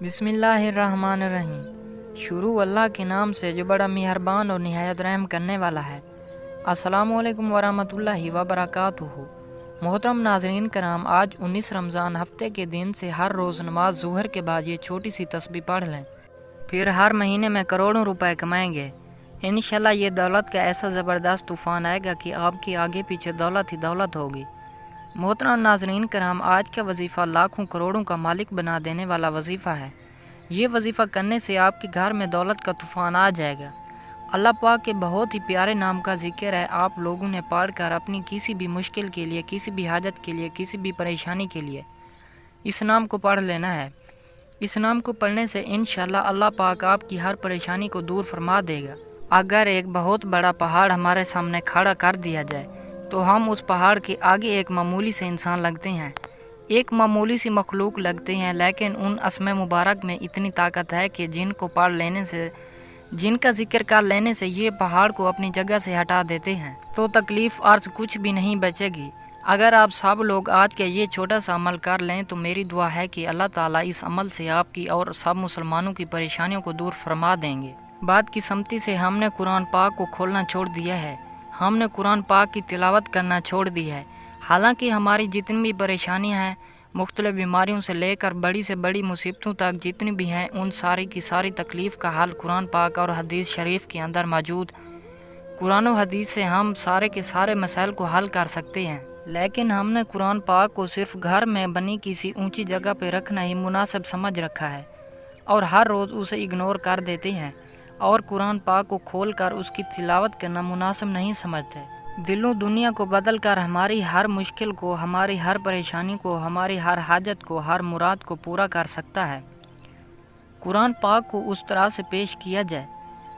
बिस्मिल्लाहिर्रहमानिर्रहीम। शुरू अल्लाह के नाम से जो बड़ा मेहरबान और निहायत रहम करने वाला है। अस्सलामु अलैकुम वरहमतुल्लाहि वबरकातुहू। मोहतरम नाज़रीन कराम, आज 19 रमज़ान हफ्ते के दिन से हर रोज़ नमाज ज़ुहर के बाद ये छोटी सी तस्बीह पढ़ लें, फिर हर महीने में करोड़ों रुपए कमाएंगे। इंशाल्लाह ये दौलत का ऐसा ज़बरदस्त तूफ़ान आएगा कि आपके आगे पीछे दौलत ही दौलत होगी। मोहतरम नाज़रीन कराम, आज का वजीफ़ा लाखों करोड़ों का मालिक बना देने वाला वजीफ़ा है। ये वजीफ़ा करने से आपके घर में दौलत का तूफ़ान आ जाएगा। अल्लाह पाक के बहुत ही प्यारे नाम का जिक्र है, आप लोगों ने पढ़कर अपनी किसी भी मुश्किल के लिए, किसी भी हाजत के लिए, किसी भी परेशानी के लिए इस नाम को पढ़ लेना है। इस नाम को पढ़ने से इंशाल्लाह अल्लाह पाक आपकी हर परेशानी को दूर फरमा देगा। अगर एक बहुत बड़ा पहाड़ हमारे सामने खड़ा कर दिया जाए तो हम उस पहाड़ के आगे एक मामूली से इंसान लगते हैं, एक मामूली सी मखलूक लगते हैं, लेकिन उन अस्मे मुबारक में इतनी ताकत है कि जिनको पढ़ लेने से, जिनका जिक्र कर लेने से ये पहाड़ को अपनी जगह से हटा देते हैं, तो तकलीफ़ अर्ज कुछ भी नहीं बचेगी। अगर आप सब लोग आज के ये छोटा सा अमल कर लें तो मेरी दुआ है कि अल्लाह ताला इस अमल से आपकी और सब मुसलमानों की परेशानियों को दूर फरमा देंगे। बात की सम्मति से हमने कुरान पाक को खोलना छोड़ दिया है, हमने कुरान पाक की तिलावत करना छोड़ दी है। हालांकि हमारी जितनी भी परेशानियां हैं, मुख्तलिफ बीमारियों से लेकर बड़ी से बड़ी मुसीबतों तक जितनी भी हैं, उन सारी की सारी तकलीफ़ का हल कुरान पाक और हदीस शरीफ के अंदर मौजूद। कुरान और हदीस से हम सारे के सारे मसाइल को हल कर सकते हैं, लेकिन हमने कुरान पाक को सिर्फ घर में बनी किसी ऊंची जगह पर रखना ही मुनासिब समझ रखा है और हर रोज़ उसे इग्नोर कर देते हैं और कुरान पाक को खोलकर उसकी तिलावत करना मुनासिब नहीं समझते। दिलों दुनिया को बदल कर हमारी हर मुश्किल को, हमारी हर परेशानी को, हमारी हर हाजत को, हर मुराद को पूरा कर सकता है। कुरान पाक को उस तरह से पेश किया जाए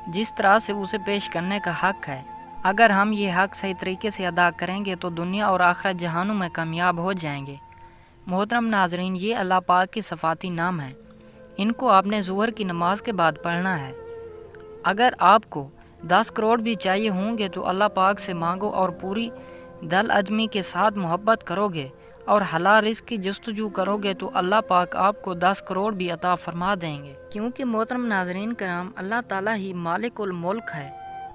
जिस तरह से उसे पेश करने का हक है। अगर हम ये हक सही तरीके से अदा करेंगे तो दुनिया और आखिरत जहानों में कामयाब हो जाएंगे। मोहतरम नाजरीन, ये अल्लाह पाक के सफ़ाती नाम है, इनको आपने ज़ुहर की नमाज के बाद पढ़ना है। अगर आपको 10 करोड़ भी चाहिए होंगे तो अल्लाह पाक से मांगो और पूरी दल अजमी के साथ मोहब्बत करोगे और हलाल रिज़्क की जस्तजू करोगे तो अल्लाह पाक आपको 10 करोड़ भी अता फरमा देंगे। क्योंकि मोहतरम नाज़रीन कराम, अल्लाह ताला ही मालिकुल मुल्क है,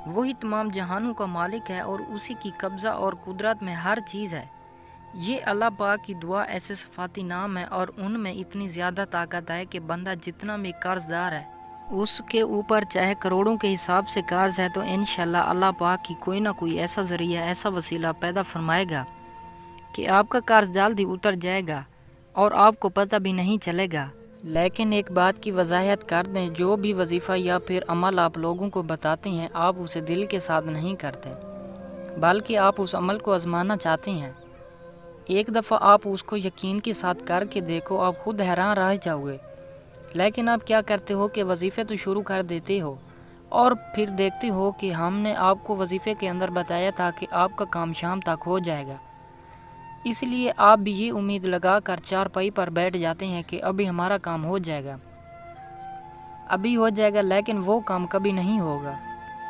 वही तमाम जहानों का मालिक है और उसी की कब्ज़ा और कुदरत में हर चीज़ है। ये अल्लाह पाक की दुआ ऐसे सफ़ाती नाम है और उनमें इतनी ज़्यादा ताकत है कि बंदा जितना भी कर्जदार है उसके ऊपर चाहे करोड़ों के हिसाब से कर्ज है तो इंशाल्लाह अल्लाह पाक की कोई ना कोई ऐसा ज़रिया, ऐसा वसीला पैदा फरमाएगा कि आपका कर्ज जल्दी उतर जाएगा और आपको पता भी नहीं चलेगा। लेकिन एक बात की वजाहत कर दें, जो भी वजीफ़ा या फिर अमल आप लोगों को बताते हैं, आप उसे दिल के साथ नहीं करते, बल्कि आप उस अमल को आजमाना चाहते हैं। एक दफ़ा आप उसको यकीन के साथ करके देखो, आप खुद हैरान रह जाओगे। लेकिन आप क्या करते हो कि वजीफ़े तो शुरू कर देते हो और फिर देखते हो कि हमने आपको वजीफ़े के अंदर बताया था कि आपका काम शाम तक हो जाएगा, इसलिए आप भी ये उम्मीद लगा कर चारपाई पर बैठ जाते हैं कि अभी हमारा काम हो जाएगा, अभी हो जाएगा, लेकिन वो काम कभी नहीं होगा।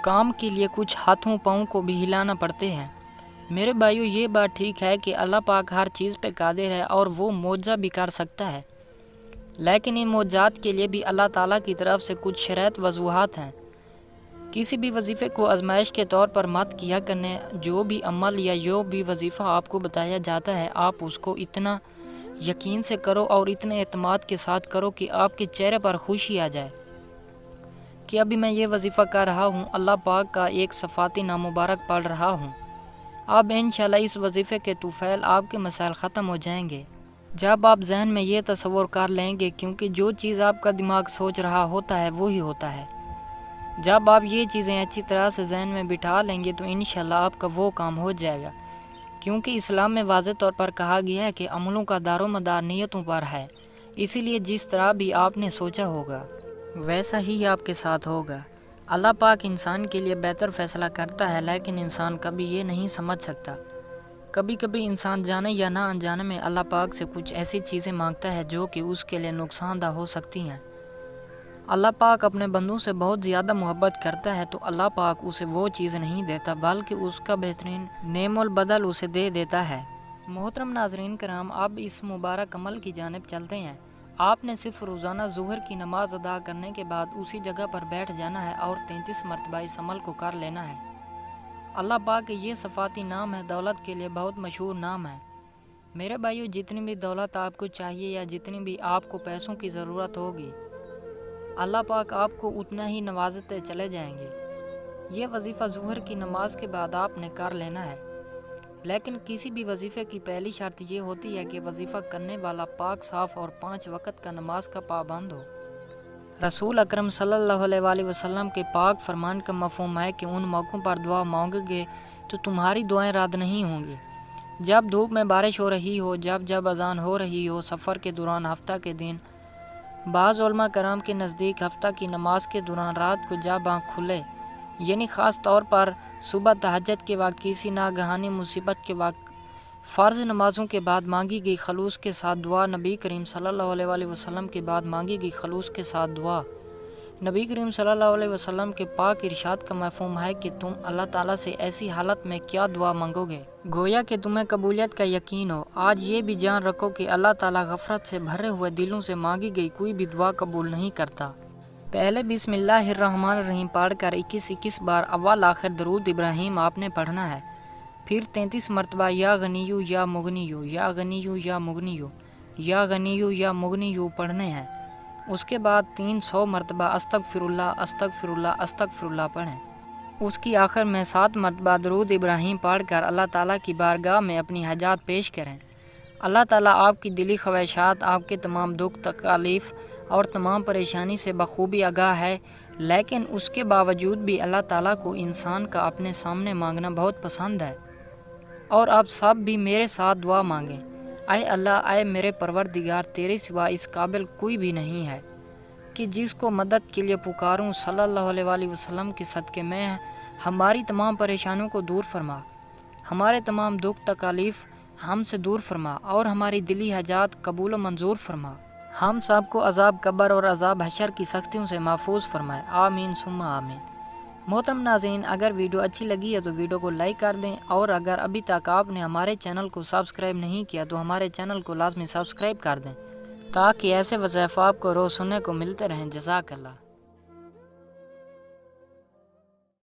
काम के लिए कुछ हाथों पाँव को भी हिलाना पड़ते हैं। मेरे भाइयों, ये बात ठीक है कि अल्लाह पाक हर चीज़ पे कादिर है और वो मौजा भी कर सकता है, लेकिन इन मौजात के लिए भी अल्लाह ताला की तरफ से कुछ शरत वजूहात हैं। किसी भी वजीफ़े को आजमाइश के तौर पर मत किया करने। जो भी अमल या जो भी वजीफ़ा आपको बताया जाता है, आप उसको इतना यकीन से करो और इतने एतमाद के साथ करो कि आपके चेहरे पर खुशी आ जाए कि अभी मैं ये वजीफ़ा कर रहा हूँ, अल्लाह पाक का एक सफ़ाती नाम मुबारक पढ़ रहा हूँ। अब इंशाल्लाह इस वजीफ़े के तुफ़ैल आपके मसाइल ख़त्म हो जाएंगे जब आप जहन में ये तस्वुर कर लेंगे, क्योंकि जो चीज़ आपका दिमाग सोच रहा होता है वही होता है। जब आप ये चीज़ें अच्छी तरह से जहन में बिठा लेंगे तो इंशाल्लाह आपका वो काम हो जाएगा, क्योंकि इस्लाम में वाज़ेह तौर पर कहा गया है कि अमलों का दारोमदार नियतों पर है। इसीलिए जिस तरह भी आपने सोचा होगा वैसा ही आपके साथ होगा। अल्लाह पाक इंसान के लिए बेहतर फ़ैसला करता है, लेकिन इंसान कभी ये नहीं समझ सकता। कभी कभी इंसान जाने या ना अनजाने में अल्लाह पाक से कुछ ऐसी चीज़ें मांगता है जो कि उसके लिए नुकसानदा हो सकती हैं। अल्लाह पाक अपने बंदों से बहुत ज़्यादा मोहब्बत करता है तो अल्लाह पाक उसे वो चीज़ नहीं देता, बल्कि उसका बेहतरीन नेमोल बदल उसे दे देता है। मोहतरम नाजरीन कराम, अब इस मुबारक अमल की जानिब चलते हैं। آپ نے صرف روزانہ ظہر کی نماز ادا کرنے کے بعد اسی جگہ پر بیٹھ جانا ہے اور 33 مرتبہ اس عمل کو کر لینا ہے۔ اللہ پاک کے یہ صفاتی نام ہے، دولت کے لیے بہت مشہور نام ہے۔ میرے بھائیو، جتنی بھی دولت آپ کو چاہیے یا جتنی بھی آپ کو پیسوں کی ضرورت ہوگی، اللہ پاک آپ کو اتنا ہی نوازتے چلے جائیں گے۔ یہ وظیفہ ظہر کی نماز کے بعد آپ نے کر لینا ہے، لیکن کسی بھی وظیفے کی پہلی شرط یہ ہوتی ہے کہ وظیفہ کرنے والا پاک صاف اور 5 وقت کا نماز کا پابند ہو۔ رسول اکرم صلی اللہ علیہ وآلہ وسلم کے پاک فرمان کا مفہوم ہے کہ ان موقعوں پر دعا مانگو گے تو تمہاری دعائیں رد نہیں ہوں گی، جب دھوپ میں بارش ہو رہی ہو، جب اذان ہو رہی ہو، سفر کے دوران، ہفتہ کے دن۔ بعض علماء کرام کے نزدیک ہفتہ کی نماز کے دوران رات کو جب آنکھ کھلے، یعنی خاص طور پر صبح تہجد کے وقت، کسی ناگہانی مصیبت کے وقت، فرض نمازوں کے بعد مانگی گئی خلوص کے ساتھ دعا، نبی کریم صلی اللہ علیہ وآلہ وسلم کے بعد مانگی گئی خلوص کے ساتھ دعا۔ نبی کریم صلی اللہ علیہ وسلم کے پاک ارشاد کا مفہوم ہے کہ تم اللہ تعالیٰ سے ایسی حالت میں کیا دعا مانگو گے گویا کہ تمہیں قبولیت کا یقین ہو۔ آج یہ بھی جان رکھو کہ اللہ تعالیٰ غفرت سے بھرے ہوئے دلوں سے مانگی گئی کوئی بھی دعا قبول نہیں کرتا۔ پہلے بسم اللہ الرحمن الرحیم پڑھ کر 21 بار اول آخر درود ابراہیم آپ نے پڑھنا ہے، پھر 33 مرتبہ یا غنیو یا مغنیو، یا غنیو یا مغنیو، یا غنیو یا مغنیو پڑھنے ہیں۔ اس کے بعد 300 مرتبہ استغفر اللہ استغفر اللہ استغفر اللہ پڑھیں۔ اس کی آخر میں 7 مرتبہ درود ابراہیم پڑھ کر اللہ تعالیٰ کی بارگاہ میں اپنی حاجات پیش کریں۔ اللہ تعالیٰ آپ کی دلی خواہشات، آپ کے تمام دکھ تکالیف اور تمام پریشانی سے بخوبی آگاہ ہے، لیکن اس کے باوجود بھی اللہ تعالیٰ کو انسان کا اپنے سامنے مانگنا بہت پسند ہے۔ اور آپ سب بھی میرے ساتھ دعا مانگیں، اے اللہ، اے میرے پروردگار، تیرے سوا اس قابل کوئی بھی نہیں ہے کہ جس کو مدد کے لیے پکاروں۔ صلی اللہ علیہ وآلہ وسلم کے صدقے میں ہماری تمام پریشانیوں کو دور فرما، ہمارے تمام دکھ تکالیف ہم سے دور فرما اور ہماری دلی حاجات قبول و منظور فرما۔ ہم سب کو عذاب قبر اور عذاب حشر کی سختیوں سے محفوظ فرمائے، آمین ثم آمین۔ محترم ناظرین، اگر ویڈیو اچھی لگی ہے تو ویڈیو کو لائک کر دیں، اور اگر ابھی تک آپ نے ہمارے چینل کو سبسکرائب نہیں کیا تو ہمارے چینل کو لازمی سبسکرائب کر دیں تاکہ ایسے وظائف آپ کو روز سننے کو ملتے رہیں۔ جزاک اللہ۔